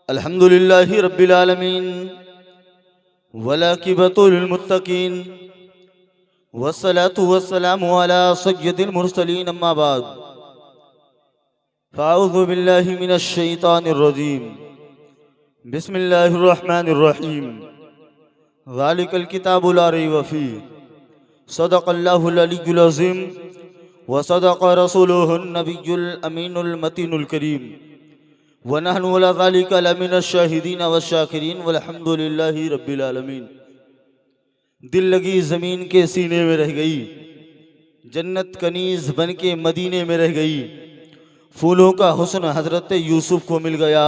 अल्हम्दुलिल्लाहि रब्बिल आलमीन वलाकिबतु लिल मुत्तकीन वस्सलातु वस्सलामु अला सय्यिदिल मुरसलीन अम्मा बाद फ़अऊज़ु बिल्लाहि मिनश शैतानिर रजीम बिस्मिल्लाहिर रहमानिर रहीम ज़ालिकल किताबु ला रैब फ़ीह सदक़ल्लाहुल अलिय्युल अज़ीम व सदक़ रसूलुहुन नबियुल अमीनुल मतीनुल करीम व नहनु अला ज़ालिका लमिनश शाहिदीन वश्शाकिरीन वल्हम्दुलिल्लाहि रब्बिल आलमीन। दिल लगी ज़मीन के सीने में रह गई, जन्नत कनीज़ बन के मदीने में रह गई। फूलों का हुस्न हज़रत यूसुफ को मिल गया,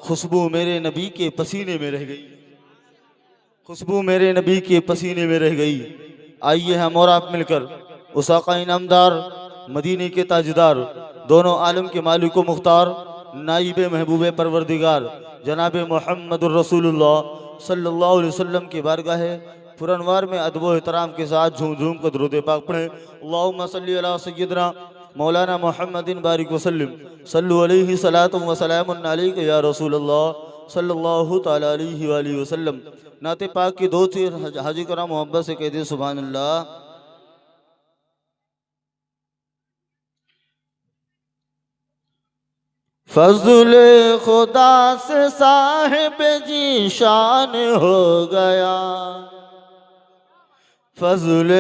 खुशबू मेरे नबी के पसीने में रह गई, खुशबू मेरे नबी के पसीने में रह गई। आइए हम और आप मिलकर उस आका इनामदार मदीने के ताजदार दोनों आलम के मालिक व मुख्तार नाइब महबूब परवरदिगार जनाब मोहम्मदुर रसूलुल्लाह सल्लल्लाहु अलैहि वसल्लम की बारगाह पुरनवार में अदब व एहतराम के साथ झूम झूम कर दुरूद पाक पढ़ें। अल्लाहुम्मा सल्ली अला सय्यिदना मौलाना मोहम्मदिन बारिक वसल्लम सल्लु अलैहि सलातु व सलामुन अलैका या रसूलल्लाह सल्लल्लाहु तआला अलैहि व आलिहि वसल्लम। नाते पाक की दो चीज हाजी करा मोहब्बत से कह दे सुभान अल्लाह। फज़्ल खुदा से साहिब जी शान हो गया, फज़्ल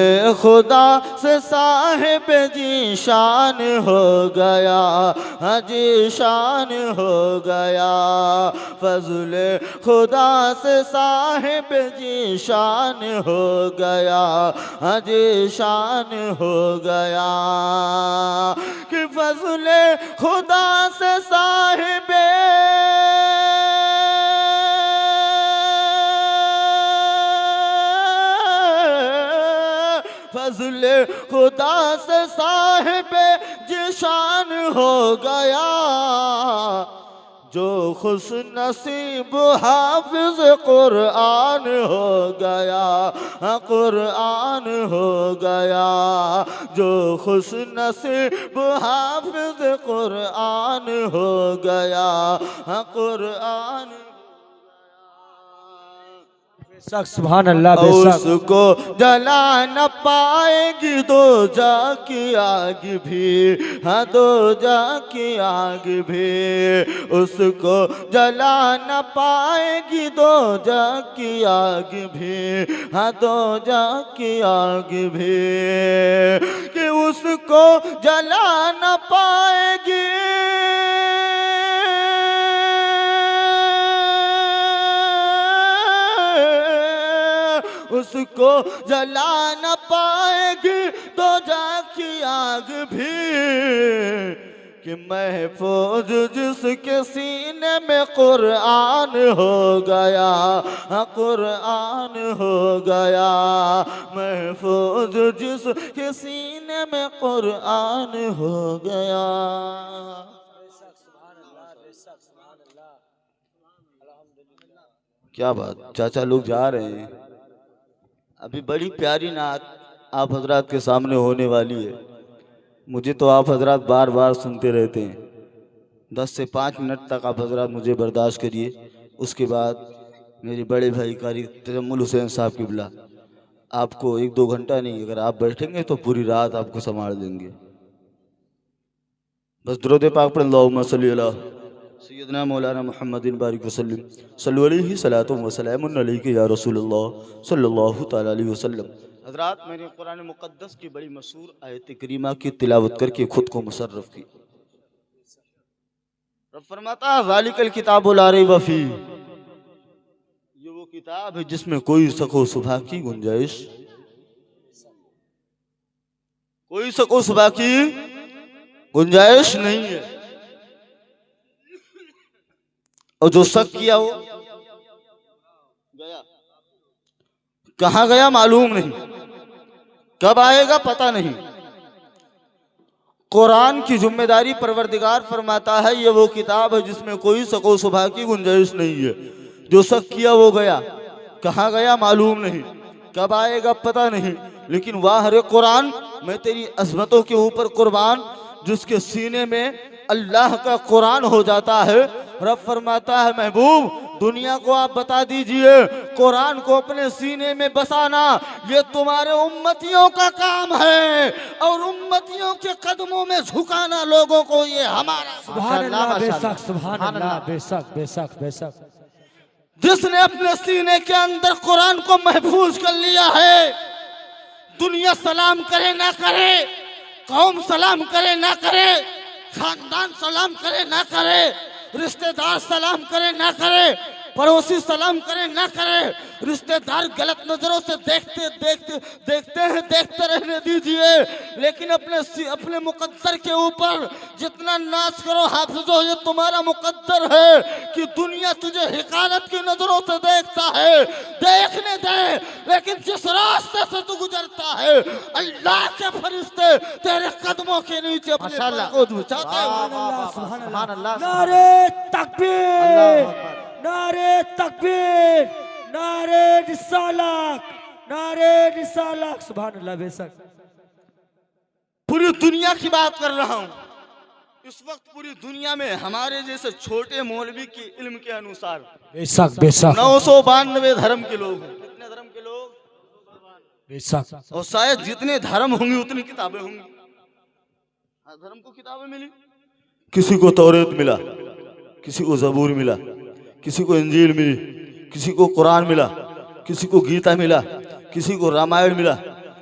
खुदा से साहिब जी शान हो गया, हाजी शान हो गया। फज़्ल खुदा से साहिब जी शान हो गया, हाजी शान हो गया। कि फज़्ल खुदा से साहिब फज़्ल खुदा से साहिब जिशान हो गया, जो खुश नसीब हाफिज कुरान हो गया, कुरान हो गया। जो खुश नसीब हाफिज कुरान हो गया, कुरान। सुभान अल्लाह। उसको जला न पाएगी दो जाकी आग भी, हाँ दो जाकी आग भी। उसको जला न पाएगी दो जाकी आग भी, हाँ दो जाकी आग भी। कि उसको जला न पाएगी उसको जला न पाएगी दो जाकी आग भी। कि महफूज जिसके सीने में कुरान हो गया, कुरान हो गया। महफूज जिसके सीने में कुरान हो गया। क्या बात, चाचा लोग जा रहे हैं। अभी बड़ी प्यारी नात आप हजरात के सामने होने वाली है। मुझे तो आप हजरात बार बार सुनते रहते हैं। 10 से 5 मिनट तक आप हजरात मुझे बर्दाश्त करिए। उसके बाद मेरे बड़े भाई कारी तजम्मुल हुसैन साहब किबला आपको 1-2 घंटा नहीं, अगर आप बैठेंगे तो पूरी रात आपको संभाल देंगे। बस दुरूद पाक पढ़ अल्लाहुम्मा सल्ली अला सय्यदना मौलाना मुहम्मदिन बारिक वसल्लम सल्लु अलैहि सलातु व सलामुन अलैका या रसूलल्लाह सल्लल्लाहु तआला अलैहि वसल्लम। हज़रात, मैंने कुरान मुक़द्दस की बड़ी मशहूर आयत करीमा की तिलावत करके खुद को मुशर्रफ की। रब फरमाता है ज़ालिकल किताबु ला रैब फ़ीह, ये वो किताब है जिसमें कोई शक व शुबा की गुंजाइश, कोई शक व शुबा की गुंजाइश नहीं है। और जो शक किया वो गया, कहाँ गया मालूम नहीं, कब आएगा पता नहीं। कुरान की जिम्मेदारी परवरदिगार फरमाता है ये वो किताब है जिसमें कोई शक व शुबा की गुंजाइश नहीं है। जो शक किया वो गया, कहाँ गया मालूम नहीं, कब आएगा पता नहीं। लेकिन वाह रे कुरान, मैं तेरी अजमतों के ऊपर कुर्बान, जिसके सीने में अल्लाह का कुरान हो जाता है। रब फरमाता है महबूब दुनिया को आप बता दीजिए कुरान को अपने सीने में बसाना ये तुम्हारे उम्मतियों का काम है और उम्मतियों के कदमों में झुकाना लोगों को ये हमारा। सुभान अल्लाह, बेशक सुभान अल्लाह, बेशक बेशक बेशक। जिसने अपने सीने के अंदर कुरान को महफूज कर लिया है, दुनिया सलाम करे ना करे, कौम सलाम करे ना करे, खानदान सलाम करे ना करे, रिश्तेदार सलाम करे ना करे, पड़ोसी सलाम करे ना करे, रिश्तेदार गलत नजरों से देखते रहने दीजिए, लेकिन अपने मुकद्दर के ऊपर जितना नाच करो हाफिजो ये तुम्हारा मुकद्दर है कि दुनिया तुझे हिकायत की नजरों से देखता है, देखने दे। लेकिन जिस रास्ते से तू गुजरता है अल्लाह के फरिश्ते तेरे कदमों के नीचे अपने पैर को झुकाते हैं। सुभान अल्लाह, नारे तकबीर, नारे तकबीर, नारे रिसालत, नारे रिसालत। सुभान अल्लाह, बेशक। पूरी दुनिया की बात कर रहा हूँ। इस वक्त पूरी दुनिया में हमारे जैसे छोटे मौलवी के इल्म के अनुसार बेशक बेशक 992 धर्म के लोग हैं। कितने धर्म के लोग? बेशक। और शायद जितने धर्म होंगे उतनी किताबें होंगी। हर धर्म को किताबें मिली, किसी को तौरेत मिला, किसी को ज़बूर मिला, किसी को इंजील मिली, किसी को कुरान मिला, किसी को गीता मिला, किसी को रामायण मिला,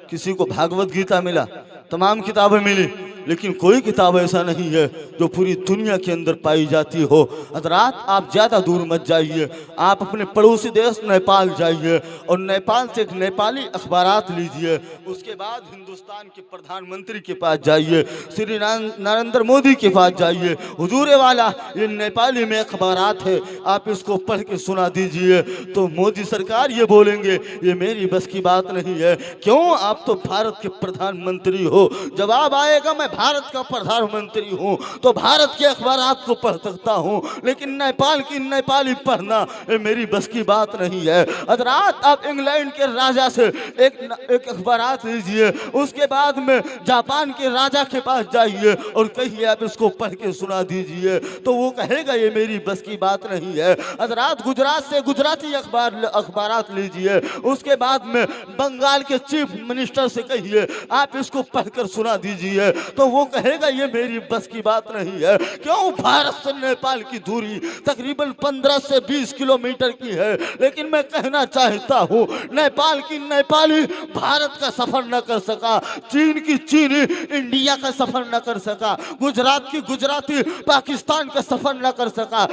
किसी को भागवत गीता मिला, तमाम किताबें मिली, लेकिन कोई किताब ऐसा नहीं है जो पूरी दुनिया के अंदर पाई जाती हो। हज़रात आप ज़्यादा दूर मत जाइए, आप अपने पड़ोसी देश नेपाल जाइए और नेपाल से एक नेपाली अखबारात लीजिए, उसके बाद हिंदुस्तान के प्रधानमंत्री के पास जाइए, श्री नरेंद्र मोदी के पास जाइए, हुजूर वाला ये नेपाली में अखबारात है, आप इसको पढ़ के सुना दीजिए तो मोदी सरकार ये बोलेंगे ये मेरी बस की बात नहीं है। क्यों? आप तो भारत के प्रधानमंत्री हो। जवाब आएगा मैं भारत का प्रधानमंत्री हूँ तो भारत के अखबारात को पढ़ सकता हूँ, लेकिन नेपाल की नेपाली पढ़ना ये मेरी बस की बात नहीं है। हज़रात आप इंग्लैंड के राजा से एक अखबारात लीजिए, उसके बाद में जापान के राजा के पास जाइए और कहिए आप इसको पढ़ के सुना दीजिए तो वो कहेगा ये मेरी बस की बात नहीं है। हज़रात गुजरात से गुजराती अखबारात लीजिए, उसके बाद में बंगाल के चीफ मिनिस्टर से कहिए आप इसको पढ़कर सुना दीजिए तो वो कहेगा ये मेरी बस की बात नहीं है। क्यों? भारत से नेपाल की दूरी तकरीबन 15 से 20 किलोमीटर की है, लेकिन मैं कहना चाहता हूँ नेपाल की नेपाली भारत का सफर न कर सका, चीन की चीनी इंडिया का सफर न कर सका, गुजरात की गुजराती पाकिस्तान का सफर न कर सका,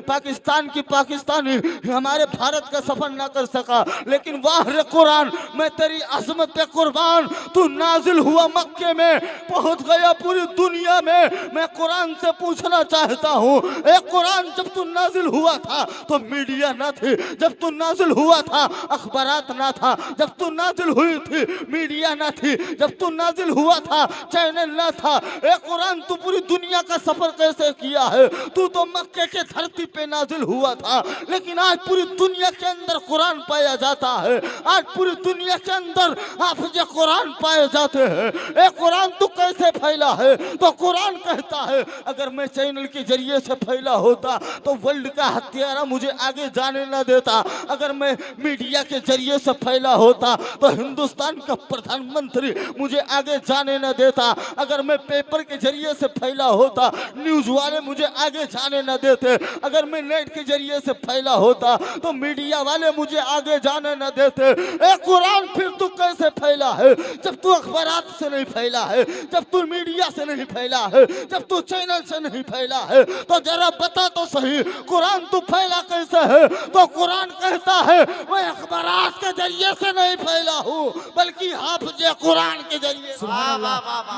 पाकिस्तान की पाकिस्तानी हमारे भारत का सफर न कर सका, लेकिन वाह रे कुरान मैं तेरी अजमत पे कुर्बान, तू नाजिल हुआ मक्के में पहुंच गया पूरी दुनिया में। मैं कुरान से पूछना चाहता हूँ एक कुरान जब तू नाजिल हुआ था तो मीडिया न थी, जब तू नाजिल हुआ था अखबारात ना था, जब तू नाजिल हुई थी मीडिया न थी, जब तू नाजिल हुआ था चैनल न था। एक कुरान तू पूरी दुनिया का सफर कैसे किया है? तू तो मक्के के धरती पे नाजिल हुआ था, लेकिन आज पूरी दुनिया के अंदर कुरान पाया जाता है, आज पूरी दुनिया के अंदर हाफिज कुरान पाए जाते हैं। एक कुरान तू कैसे फैला है? तो कुरान कहता है अगर मैं चैनल के जरिए से फैला होता तो वर्ल्ड का हत्यारा मुझे आगे जाने न देता, अगर मैं मीडिया के जरिए से फैला होता तो हिंदुस्तान का प्रधानमंत्री मुझे आगे जाने न देता, अगर मैं पेपर के जरिए से फैला होता न्यूज वाले मुझे आगे जाने न देते, अगर मैं नेट के जरिए से फैला होता तो मीडिया वाले मुझे आगे जाने न देते। ए कुरान फिर तू कैसे फैला है? जब तू अखबारात से नहीं फैला है, जब तू मीडिया से नहीं फैला है, जब तू चैनल से नहीं फैला है, तो जरा बता तो सही कुरान तू फैला कैसे है? तो कुरान कहता है मैं अखबारात के जरिए से नहीं फैला हूँ बल्कि हाफिज कुरान के जरिए।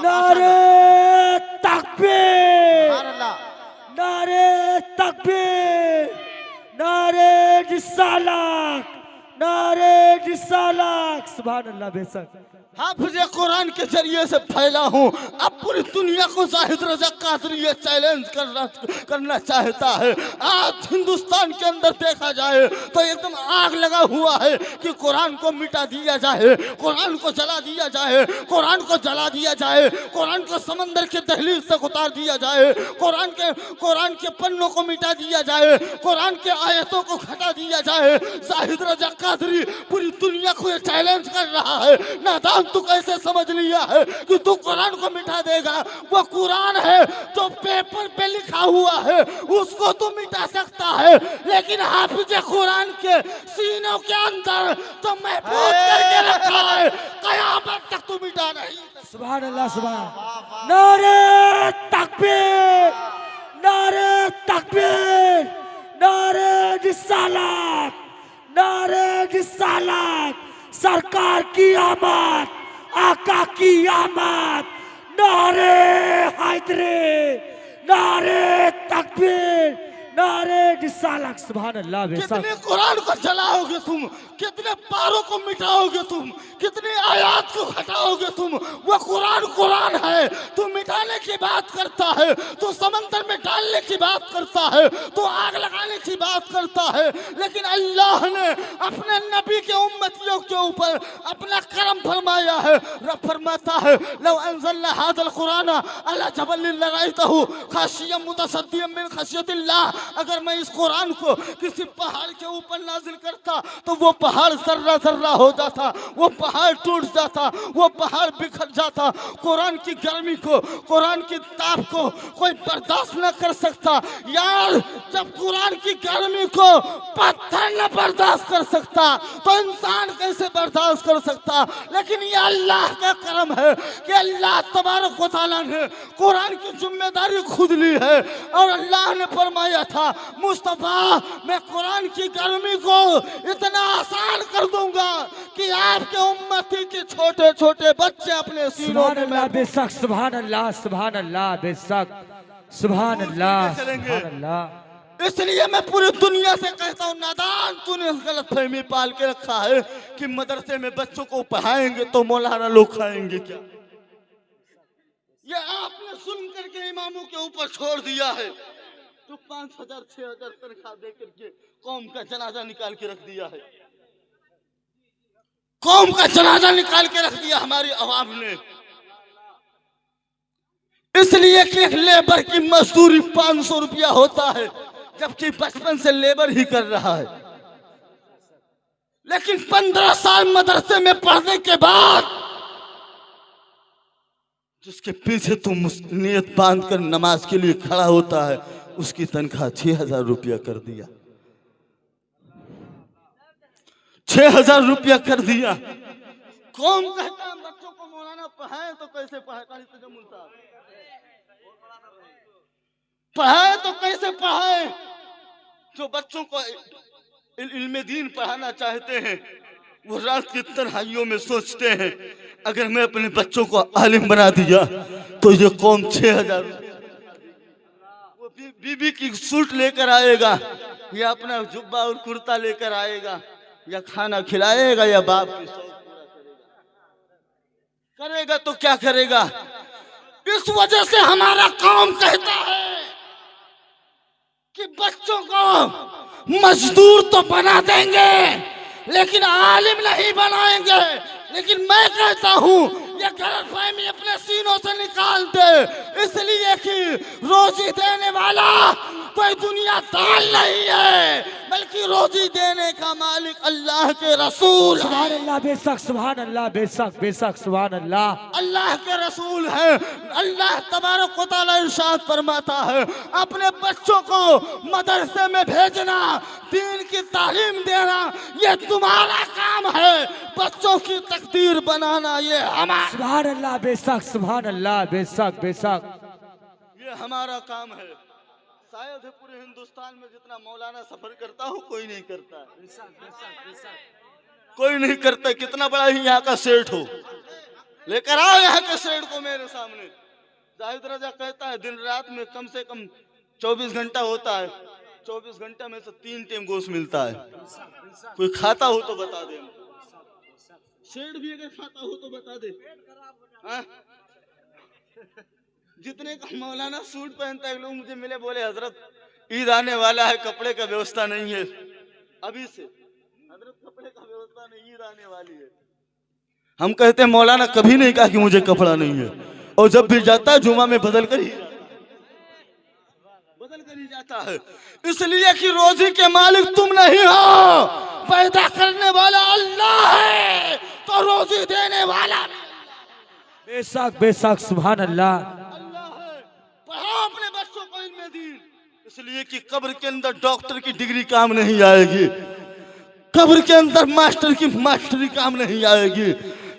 नारे तकबीर, नारे तकबीर, नारे रिसालत, नारे रिसालत सुभान अल्लाह बेशक हाफिज कुरान के जरिए से फैला हूँ। अब पूरी दुनिया को जाहिद रजा कादरी ये चैलेंज करना चाहता है। आज हिंदुस्तान के अंदर देखा जाए तो एकदम आग लगा हुआ है कि कुरान को मिटा दिया जाए, कुरान को जला दिया जाए, कुरान को जला दिया जाए, कुरान को समंदर के दहलीज तक उतार दिया जाए, कुरान के पन्नों को मिटा दिया जाए, कुरान के आयतों को हटा दिया जाए। जाहिद रजा कादरी पूरी दुनिया को ये चैलेंज कर रहा है। नादान तू कैसे समझ लिया है कि तू कुरान को मिटा देगा? वो कुरान है जो पेपर पे लिखा हुआ है, उसको तू मिटा सकता है, लेकिन हाफिज कुरान के सीनों के अंदर तो महफूज करके रखा है, कयामत तक तू मिटा नहीं। सुभान अल्लाह सुभान। नारे तकबीर, नारे तकबीर, नारे रिसालत, नारे रिसालत। सरकार की आमद, आका की आमद, नारे हैदरी, नारे तकबीर, नारे रिसालत सुभान अल्लाह बेशक। कितने कुरान को जलाओगे तुम, कितने पारों को मिटाओगे तुम, कितने आयात को हटाओगे तुम? वो कुरान है, तू मिटाने की बात करता है, तू समंदर में डालने की बात करता है, तू आग लगाने की बात करता है, लेकिन अल्लाह ने अपने नबी के उम्मतियों के ऊपर अपना करम फरमाया है। रब फरमाता है लौ अंज़लना हाज़ल कुरान अला जबल लरअयतहु खाशिय्यन मुतसद्दियन मिन खशियतिल्लाह। अगर मैं इस कुरान को किसी पहाड़ के ऊपर नाजिल करता तो वो पहाड़ जर्रा जर्रा हो जाता, वो पहाड़ टूट जाता, वो पहाड़ बिखर जाता। कुरान की गर्मी को, कुरान की ताप को कोई बर्दाश्त न कर सकता। यार जब कुरान की गर्मी को पत्थर न बर्दाश्त कर सकता तो इंसान कैसे बर्दाश्त कर सकता? लेकिन ये अल्लाह का करम है कि अल्लाह तबारक व तआला ने कुरान की जिम्मेदारी खुद ली है और अल्लाह ने फरमाया था मुस्तफा मैं कुरान की गर्मी को इतना आसान कर दूंगा कि आपके उम्मती के छोटे छोटे बच्चे अपने सीनों में बेशक सुभान अल्लाह, सुभान अल्लाह बेशक, सुभान अल्लाह, सुभान अल्लाह। इसलिए मैं पूरी दुनिया से कहता हूँ नादान तूने गलत फहमी पाल के रखा है कि मदरसे में बच्चों को पढ़ाएंगे तो मौलाना लोग खाएंगे क्या? ये आपने सुन करके इमामों के ऊपर छोड़ दिया है तो 5,000 6,000 तनख्वाह दे करके कौम का जनाजा निकाल के रख दिया है। कौम का जनाजा निकाल के रख दिया हमारी आवाम ने, इसलिए कि एक लेबर की मजदूरी 500 रुपया होता है जबकि बचपन से लेबर ही कर रहा है। लेकिन 15 साल मदरसे में पढ़ने के बाद जिसके पीछे तुम नियत बांध कर नमाज के लिए खड़ा होता है उसकी तनख्वाह 6,000 रुपया कर दिया, 6,000 रुपया कर दिया। कौन कहता है बच्चों को मौलाना पढ़ाए तो कैसे पढ़ाए? पढ़ाए तो कैसे पढ़ाए? जो बच्चों को इल्म दीन पढ़ाना चाहते हैं वो रात की तन्हाइयों में सोचते हैं अगर मैं अपने बच्चों को आलिम बना दिया तो ये कौम 6,000 वो बीबी की सूट लेकर आएगा या अपना जुब्बा और कुर्ता लेकर आएगा या खाना खिलाएगा या बाप की शौक पूरा करेगा तो क्या करेगा? इस वजह से हमारा कौम कहता है कि बच्चों को मजदूर तो बना देंगे लेकिन आलिम नहीं बनाएंगे। लेकिन मैं कहता हूँ ये गलतफहमी अपने सीनों से निकाल दे, इसलिए कि रोजी देने वाला कोई दुनियादार नहीं है बल्कि रोजी देने का मालिक अल्लाह के रसूल। सुभान अल्लाह बेशक, सुभान अल्लाह बेशक बेशक, सुभान अल्लाह। अल्लाह के रसूल है। अल्लाह तबारक व तआला इरशाद फरमाता है अपने बच्चों को मदरसे में भेजना, दीन की तालीम देना ये तुम्हारा काम है, बच्चों की तकदीर बनाना ये हमारा। सुभान अल्लाह बेशक, सुभान अल्लाह बेशक बेशक, ये हमारा काम है। शायद पूरे हिंदुस्तान में जितना मौलाना सफर करता हो कोई नहीं करता, कोई नहीं करता। कितना बड़ा ही यहाँ का सेठ हो, लेकर आओ यहाँ के सेठ को मेरे सामने। जाहिद रजा कहता है दिन रात में कम से कम 24 घंटा होता है, 24 घंटा में से 3 टाइम गोश्त मिलता है। कोई खाता हो तो बता दे। शेड भी अगर खाता हो तो बता दे। हाँ? जितने का मौलाना सूट पहनता है, लोग मुझे मिले बोले हजरत ईद आने वाला है, कपड़े का व्यवस्था नहीं है अभी से। हजरत कपड़े का व्यवस्था नहीं, ईद आने वाली है। हम कहते हैं मौलाना कभी नहीं कहा कि मुझे कपड़ा नहीं है, और जब भी जाता है जुमा में बदल कर ही जाता है। इसलिए कि रोजी के मालिक तुम नहीं हो, पैदा करने वाला अल्लाह है, तो रोजी देने वाला बेशक बेशक सुभान अल्लाह। पढ़ाओ अपने बच्चों को इल्मे दीन, इसलिए कि कब्र के अंदर डॉक्टर की डिग्री काम नहीं आएगी, कब्र के अंदर मास्टर की मास्टरी काम नहीं आएगी,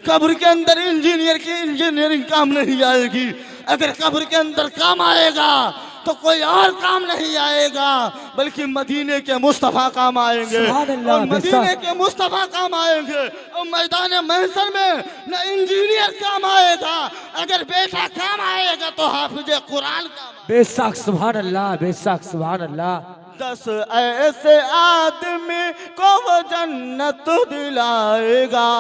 कब्र के अंदर इंजीनियर की इंजीनियरिंग काम नहीं आएगी। अगर कब्र के अंदर काम आएगा तो कोई और काम नहीं आएगा, बल्कि मदीने के मुस्तफा काम आएंगे, और मदीने के मुस्तफा काम आएंगे। और मैदान महशर में न इंजीनियर काम आएगा, अगर बेटा काम आएगा तो हाफिज कुरान काम। बेशक सुभान अल्लाह, बेशक सुभान अल्लाह। 10 ऐसे आदमी को वो जन्नत दिलाएगा,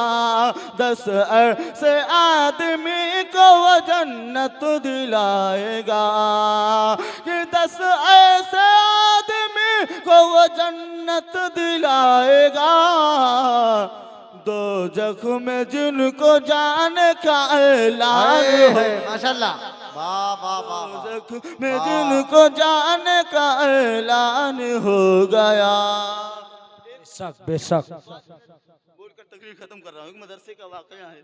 10 ऐसे आदमी को वो जन्नत दिलाएगा, कि 10 ऐसे आदमी को वो जन्नत दिलाएगा। दो जख्म जिनको जाने का ऐलान है, माशाल्लाह, में जिनको जाने का ऐलान हो गया। बेशक बेशक। बोलकर तकरीर खत्म कर रहा हूँ। एक मदरसे का वाकया है,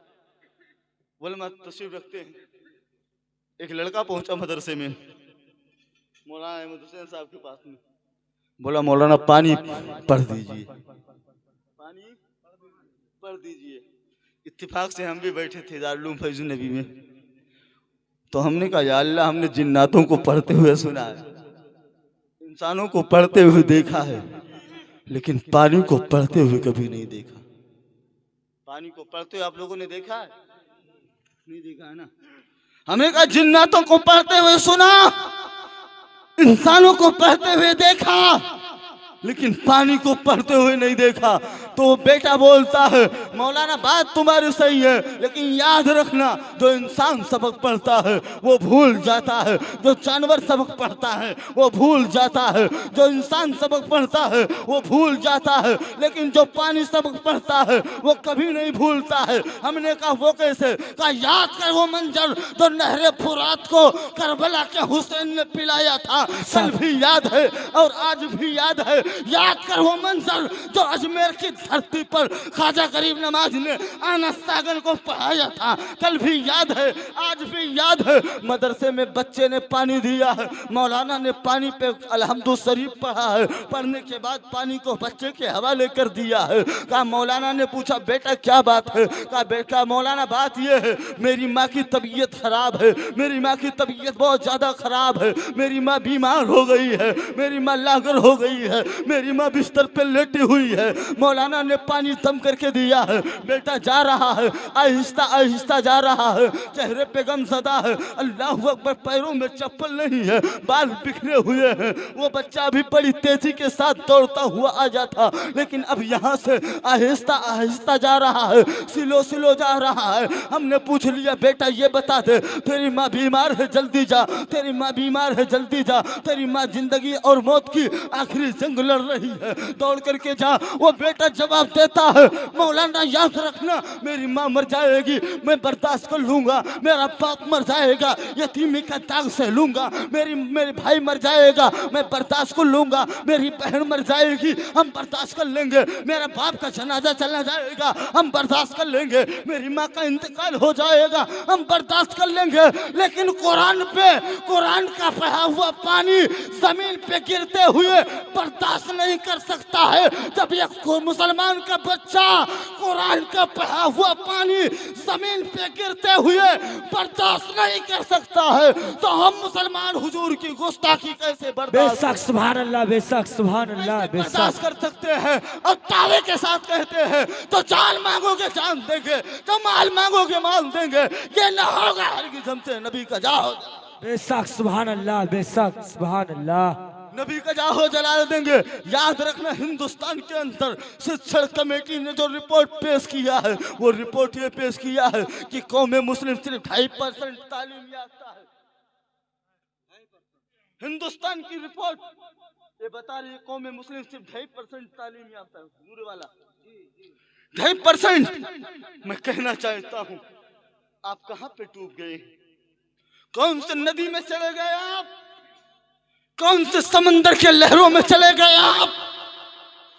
बोले मैं तशरीफ रखते हैं। एक लड़का पहुंचा मदरसे में, मौलाना अहमद हुसैन साहब के पास में, बोला मौलाना पानी पढ़ दीजिए, पानी पढ़ दीजिए। इत्तेफाक से हम भी बैठे थे दारुल फैजुल नबी में, तो हमने कहा या अल्लाह, हमने जिन्नातों को पढ़ते हुए सुना है, इंसानों को पढ़ते हुए देखा है, लेकिन पानी को पढ़ते हुए कभी नहीं देखा। पानी को पढ़ते हुए आप लोगों ने देखा है? नहीं देखा है ना। हमने कहा जिन्नातों को पढ़ते हुए सुना, इंसानों को पढ़ते हुए देखा, लेकिन पानी को पढ़ते हुए नहीं देखा। तो बेटा बोलता है मौलाना बात तुम्हारी सही है, लेकिन याद रखना जो इंसान सबक पढ़ता है वो भूल जाता है, जो जानवर सबक पढ़ता है वो भूल जाता है, जो इंसान सबक पढ़ता है वो भूल जाता है, लेकिन जो पानी सबक पढ़ता है वो कभी नहीं भूलता है। हमने कहा वो कैसे? कहा याद कर वो मंजर जो नहरे फुरात को करबला के हुसैन ने पिलाया था, कल भी याद है और आज भी याद है। याद कर वो मंजर जो अजमेर की धरती पर ख्वाजा गरीब नवाज ने अनस सागन को पढ़ाया था, कल भी याद है, आज भी याद है। मदरसे में बच्चे ने पानी दिया है, मौलाना ने पानी पे अलहम्दु शरीफ पढ़ा है, पढ़ने के बाद पानी को बच्चे के हवाले कर दिया है। कहा मौलाना ने पूछा बेटा क्या बात है? कहा बेटा मौलाना बात ये है, मेरी माँ की तबीयत खराब है, मेरी माँ की तबीयत बहुत ज़्यादा खराब है, मेरी माँ बीमार हो गई है, मेरी माँ लागर हो गई है, मेरी माँ बिस्तर पे लेटी हुई है। मौलाना ने पानी दम करके दिया है, बेटा जा रहा है, आहिस्ता आहिस्ता जा रहा है, चेहरे पे गम ज़दा है, अल्लाहु अकबर, पैरों में चप्पल नहीं है, बाल बिखरे हुए हैं। वो बच्चा भी बड़ी तेजी के साथ दौड़ता हुआ आ जाता, लेकिन अब यहाँ से आहिस्ता आहिस्ता जा रहा है, सिलो सिलो जा रहा है। हमने पूछ लिया बेटा ये बता दे, तेरी माँ बीमार है जल्दी जा, तेरी माँ बीमार है जल्दी जा, तेरी माँ जिंदगी और मौत की आखिरी जंग लड़ रही है, दौड़ करके जा। वो बेटा जवाब देता है मौलाना याद रखना मेरी माँ मर जाएगी, मैं बर्दाश्त कर लूंगा, मेरा बाप मर जाएगा, यतीमी का दाग सह लूंगा, मेरे भाई मर जाएगा, मैं बर्दाश्त कर लूंगा, मेरी बहन मर जाएगी, हम बर्दाश्त कर लेंगे, मेरा बाप का जनाजा चला जाएगा, हम बर्दाश्त कर लेंगे, मेरी माँ का इंतकाल हो जाएगा, हम बर्दाश्त कर लेंगे। लेकिन कुरान पे, कुरान का बहा हुआ पानी जमीन पे गिरते हुए बर्दाश्त नहीं कर सकता है। जब एक मुसलमान का बच्चा कुरान का बहा हुआ पानी जमीन पे गिरते हुए बर्दाश्त नहीं कर सकता है, तो हम मुसलमान हुजूर की गुस्ताखी कैसे बेशक सुभान अल्लाह, बेशक सुभान अल्लाह, बर्दाश्त कर सकते हैं? और दावे के साथ कहते हैं तो जान मांगोगे जान देंगे, तो माल मांगोगे माल देंगे, ये न होगा हरगिज़ हमसे नबी का जा। बेशक सुभान अल्लाह, बेशक सुभान अल्लाह। नबी का जाहो जला देंगे। याद रखना, हिंदुस्तान के अंदर शिक्षण कमेटी ने जो रिपोर्ट पेश किया है, वो रिपोर्ट ये पेश किया है कि कौम मुस्लिम सिर्फ 2.5% तालीम याफ्ता है। हिंदुस्तान की रिपोर्ट ये बता रही है कौम मुस्लिम सिर्फ 2.5% तालीम याफ्ता है। पूरे वाला 2.5%। मैं कहना चाहता हूँ, आप कहाँ पे डूब गए? कौन से नदी में चले गए आप? कौन से समंदर के लहरों में चले गए आप,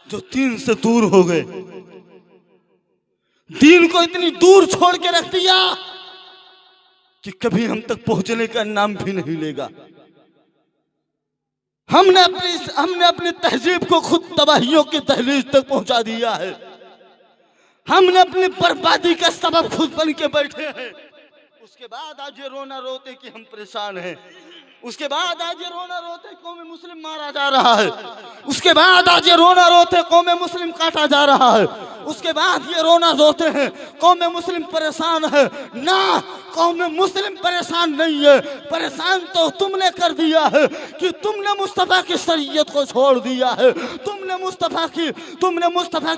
जो दीन से दूर हो गए? दीन को इतनी दूर छोड़ के रख दिया कि कभी हम तक पहुंचने का नाम भी नहीं लेगा। हमने अपनी तहजीब को खुद तबाहियों की दहलीज तक पहुंचा दिया है। हमने अपनी बर्बादी का सबब खुद बन के बैठे हैं। उसके बाद आज ये रोना रोते कि हम परेशान हैं। उसके बाद आज ये रोना रोते कौम मुस्लिम मारा जा रहा है। उसके बाद आज ये रोना रोते कौम मुस्लिम काटा जा रहा है। उसके बाद ये रोना रोते हैं कौम मुस्लिम परेशान है। ना, कौम मुस्लिम परेशान नहीं है। परेशान तो तुमने कर दिया है कि तुमने मुस्तफा की शरीयत को छोड़ दिया है। तुमने मुस्तफा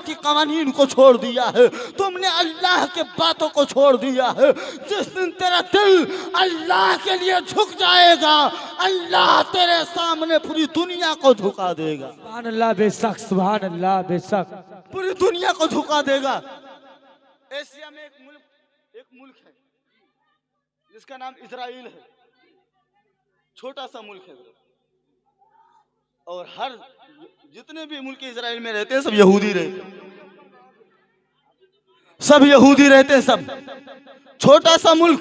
की कवानीन को छोड़ दिया है। तुमने अल्लाह के बातों को छोड़ दिया है। जिस दिन तेरा दिल अल्लाह के लिए झुक जाएगा, अल्लाह तेरे सामने पूरी दुनिया को झुका देगा। सुभान अल्लाह, बेशक, सुभान अल्लाह, बेशक, पूरी दुनिया को झुका देगा। एशिया में एक मुल्क है जिसका नाम इजराइल है। छोटा सा मुल्क है, और हर जितने भी मुल्क इजराइल में रहते हैं सब यहूदी रहते हैं। सब यहूदी रहते हैं, सब। छोटा सा मुल्क।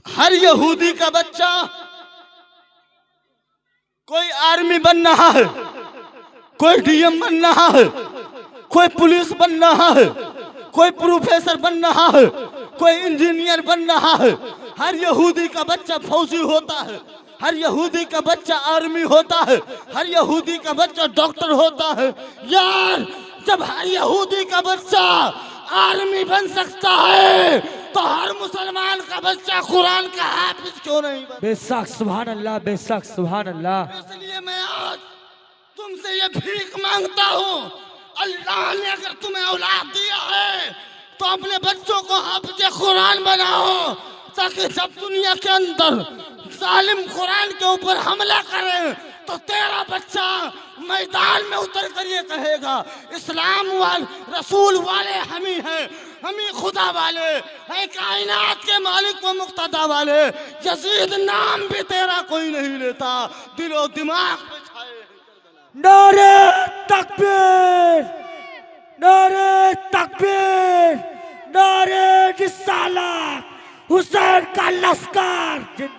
हर यहूदी का बच्चा कोई आर्मी बन रहा है, कोई डीएम बन रहा है, कोई पुलिस बन रहा है, कोई प्रोफेसर बन रहा है, कोई इंजीनियर बन रहा है। हर यहूदी का बच्चा फौजी होता है। हर यहूदी का बच्चा आर्मी होता है। हर यहूदी का बच्चा डॉक्टर होता है। यार, जब हर यहूदी का बच्चा आर्मी बन सकता है तो हर मुसलमान का बच्चा कुरान का हाफिज क्यों नहीं बन? बेशक, सुभान अल्लाह, बेशक, सुभान अल्लाह। इसलिए मैं आज तुमसे ये भीख मांगता हूँ, अल्लाह ने अगर तुम्हें औलाद दिया है तो अपने बच्चों को हाफिज कुरान बनाओ, ताकि जब दुनिया के अंदर जालिम कुरान के ऊपर हमला करे तो तेरा बच्चा मैदान में उतर कर ये कहेगा, इस्लाम वाले रसूल वाले हम ही हैं, हम ही खुदा वाले हैं, कायनात के मालिक व मुक्तदा वाले। यजीद नाम भी तेरा कोई नहीं लेता, दिलो दिमाग में छाए हैं। नारे तकबीर, नारे तकबीर, नारे रिसालत, हुसैन का लश्कर,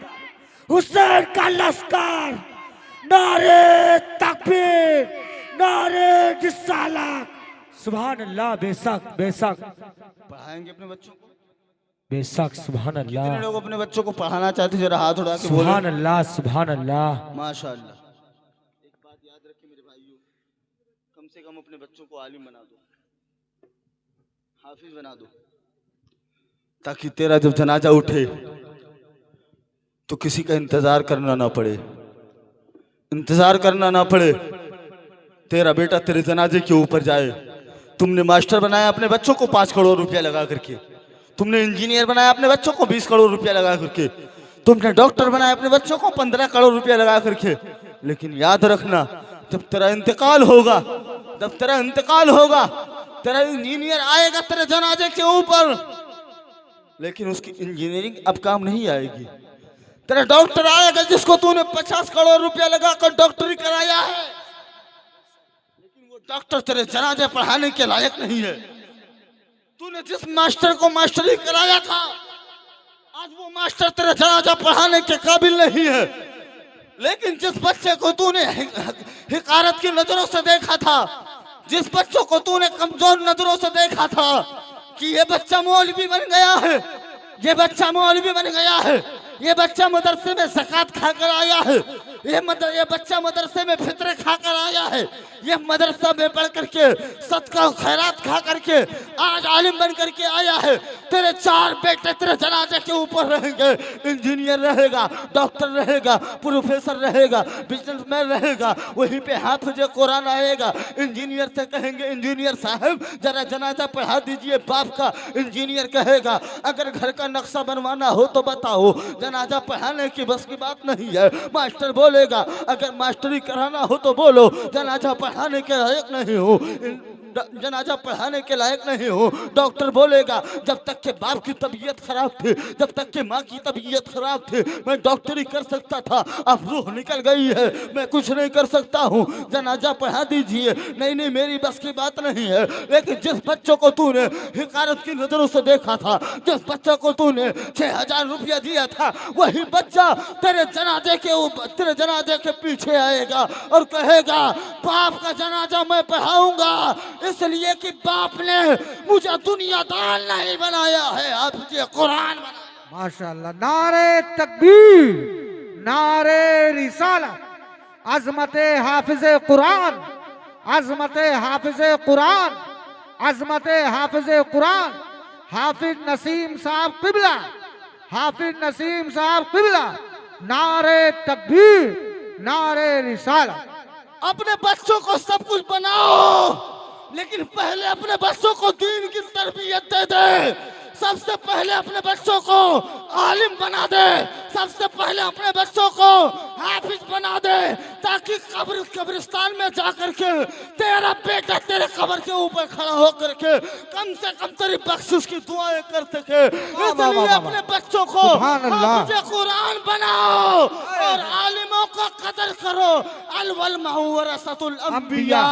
हुसैन का लश्कर, नारे तकबीर, नारे रिसालत। सुभान अल्लाह, बेशक, बेशक। पढ़ाएंगे अपने बच्चों को? बेशक, सुभान अल्लाह। कितने लोग अपने बच्चों को पढ़ाना चाहते हैं? जरा हाथ उठा के बोलो। सुभान अल्लाह, सुभान अल्लाह, माशाअल्लाह। एक बात याद रखिए मेरे भाइयों, कम से कम अपने बच्चों को आलिम बना दो, हाफिज बना दो, ताकि तेरा जब जनाजा उठे तो किसी का इंतजार करना ना पड़े। इंतजार करना ना पड़े, तेरा बेटा तेरे जनाजे के ऊपर जाए। तुमने मास्टर बनाया अपने बच्चों को 5 करोड़ रुपया लगा करके, तुमने इंजीनियर बनाया अपने बच्चों को 20 करोड़ रुपया लगा करके, तुमने डॉक्टर बनाया अपने बच्चों को 15 करोड़ रुपया लगा करके। लेकिन याद रखना, जब तेरा इंतकाल होगा, जब तेरा इंतकाल होगा, तेरा इंजीनियर आएगा तेरे जनाजे के ऊपर, लेकिन उसकी इंजीनियरिंग अब काम नहीं आएगी। तेरा डॉक्टर आएगा जिसको तूने 50 करोड़ रुपया लगाकर डॉक्टरी कराया है, लेकिन वो डॉक्टर तेरे जनाजे पढ़ाने के लायक नहीं है। तूने जिस मास्टर को मास्टरी कराया था, आज वो मास्टर तेरे जनाजा पढ़ाने के काबिल नहीं है। लेकिन जिस बच्चे को तूने हिकारत की नजरों से देखा था, जिस बच्चों को तूने कमजोर नजरों से देखा था कि ये बच्चा मौलवी बन गया है, ये बच्चा मौलवी बन गया है, ये बच्चा मदरसे में ज़कात खाकर आया है, ये बच्चा मदरसे में फितरे खाकर आया है, ये मदरसा में पढ़ करके सदका खैरात खा करके आज आलिम बन करके आया है। तेरे 4 बेटे तेरे जनाजे के ऊपर रहेंगे, इंजीनियर रहेगा, डॉक्टर रहेगा, प्रोफेसर रहेगा, बिजनेसमैन रहेगा, वहीं पे हाफिज कुरान आएगा। इंजीनियर से कहेंगे इंजीनियर साहब जरा जनाजा पढ़ा दीजिए बाप का, इंजीनियर कहेगा अगर घर का नक्शा बनवाना हो तो बताओ, जनाजा पढ़ाने की बस की बात नहीं है। मास्टर बोलेगा अगर मास्टरी कराना हो तो बोलो, जनाजा पढ़ाने के लायक नहीं हो, जनाजा पढ़ाने के लायक नहीं हो। डॉक्टर बोलेगा जब तक के बाप की तबीयत खराब थी, जब तक के माँ की तबीयत खराब थी, मैं डॉक्टरी कर सकता था, अब रूह निकल गई है, मैं कुछ नहीं कर सकता हूँ, जनाजा पढ़ा दीजिए। नहीं नहीं मेरी बस की बात नहीं है। लेकिन जिस बच्चों को तूने हिकारत की नजरों से देखा था, जिस बच्चों को तूने 6000 रुपया दिया था, वही बच्चा तेरे जनाजे के पीछे आएगा और कहेगा बाप का जनाजा मैं पढ़ाऊंगा, इसलिए कि बाप ने मुझे दुनियादार नहीं बनाया है, आप मुझे कुरान बनाया। माशाअल्लाह। नारे तकबीर, नारे रिसालत, अजमते हाफिज़े कुरान, अजमते हाफिज़े कुरान, अजमते हाफिज़े कुरान, हाफिज नसीम साहब किबला, हाफिज नसीम साहब किबला। नारे तकबीर, नारे रिसालत। अपने बच्चों को सब कुछ बनाओ, लेकिन पहले अपने बच्चों को दीन की तरबियत दे दे। सबसे पहले अपने बच्चों को आलिम बना दे, सबसे पहले अपने बच्चों को हाफिज बना दे, ताकि कब्रिस्तान में जाकर के तेरा बेटा तेरे कब्र के ऊपर खड़ा होकर के कम से कम तेरी बख्शिश की दुआएं कर सके। इसलिए अपने बच्चों को हाफिज कुरान बनाओ और आलिमों का कदर करो। अल वलमा वरसतुल अंबिया,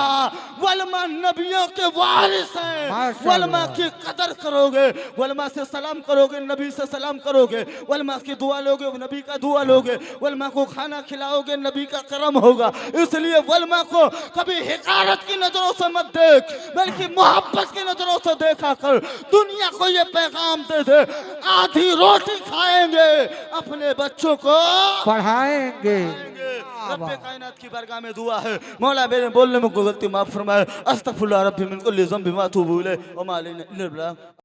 वलमा नबियों के वारिस हैं। वलमा की कदर करोगे, वलमा से सलाम करोगे, नबी से सलाम करोगे, वलमा की दुआ लोगे, नबी का दुआ लोगे, वलमा को खाना खिलाओगे, नबी का करम होगा। इसलिए वलमा को कभी हिकारत की नजरों से मत देख, बल्कि मोहब्बत की नजरों से देखा कर। दुनिया को ये पैगाम दे दे, आधी रोटी खाएंगे, अपने बच्चों को पढ़ाएंगे। रब्बे कायनात की बारगाह में दुआ है, मौला मेरे बोलने में कोई गलती माफ फरमाए। अस्तगफिरुल्लाह रब्बी मिन कुल्ली ज़ंबिन व अतूबु इलैह व मा अलैना इल्ला